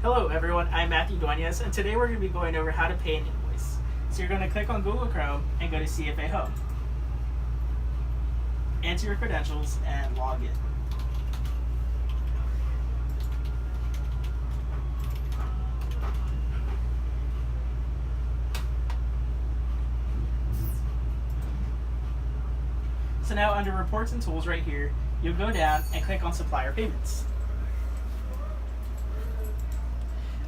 Hello everyone, I'm Mathew Duenas, and today we're going to be going over how to pay an invoice. So you're going to click on Google Chrome and go to CFA Home. Enter your credentials and log in. So now under Reports and Tools right here, you'll go down and click on Supplier Payments.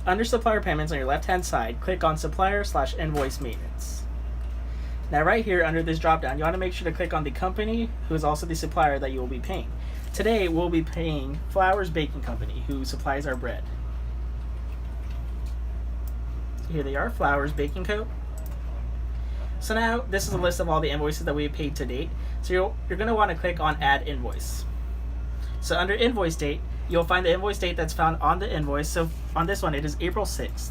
Under Supplier Payments on your left-hand side, click on Supplier/Invoice Maintenance. Now right here under this drop-down, you want to make sure to click on the company who is also the supplier that you will be paying. Today, we'll be paying Flowers Baking Company, who supplies our bread. Here they are, Flowers Baking Co. So now, this is a list of all the invoices that we have paid to date. So you're going to want to click on Add Invoice. So under Invoice Date, you'll find the invoice date that's found on the invoice. So on this one, it is April 6th.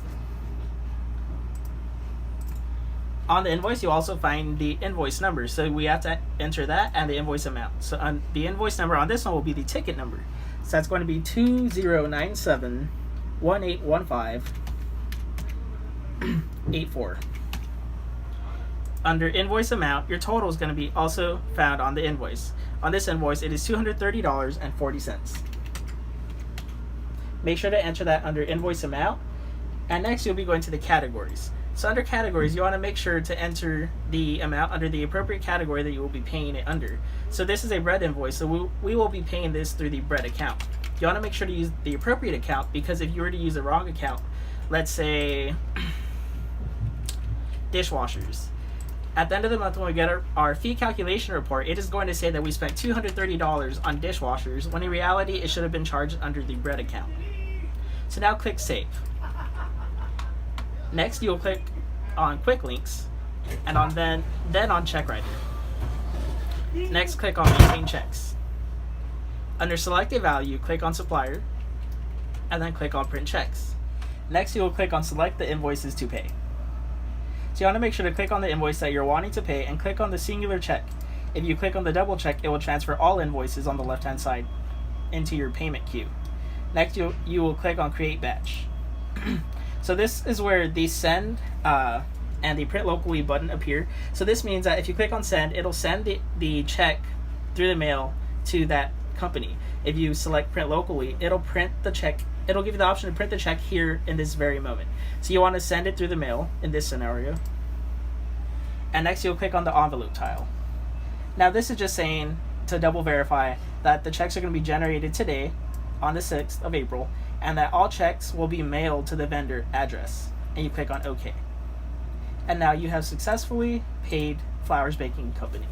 On the invoice, you'll also find the invoice number. So we have to enter that and the invoice amount. So on the invoice number on this one will be the ticket number. So that's going to be 2097181584. Under invoice amount, your total is going to be also found on the invoice. On this invoice, it is $230.40. Make sure to enter that under invoice amount. And next, you'll be going to the categories. So under categories, you want to make sure to enter the amount under the appropriate category that you will be paying it under. So this is a bread invoice, so we will be paying this through the bread account. You want to make sure to use the appropriate account, because if you were to use the wrong account, let's say dishwashers, at the end of the month when we get our fee calculation report, it is going to say that we spent $230 on dishwashers, when in reality it should have been charged under the bread account. So now click Save. Next, you'll click on Quick Links, and then on Check Writer. Next, click on Maintain Checks. Under Select a Value, click on Supplier, and then click on Print Checks. Next, you will click on Select the Invoices to Pay. So you want to make sure to click on the invoice that you're wanting to pay and click on the singular check. If you click on the double check, it will transfer all invoices on the left-hand side into your payment queue. Next, you will click on Create Batch. So this is where the Send and the Print Locally button appear. So this means that if you click on Send, it'll send the check through the mail to that company. If you select Print Locally, it'll print the check. It'll give you the option to print the check here in this very moment. So you want to send it through the mail in this scenario. And next you'll click on the envelope tile. Now this is just saying to double verify that the checks are going to be generated today on the 6th of April and that all checks will be mailed to the vendor address. And you click on OK. And now you have successfully paid Flowers Baking Company.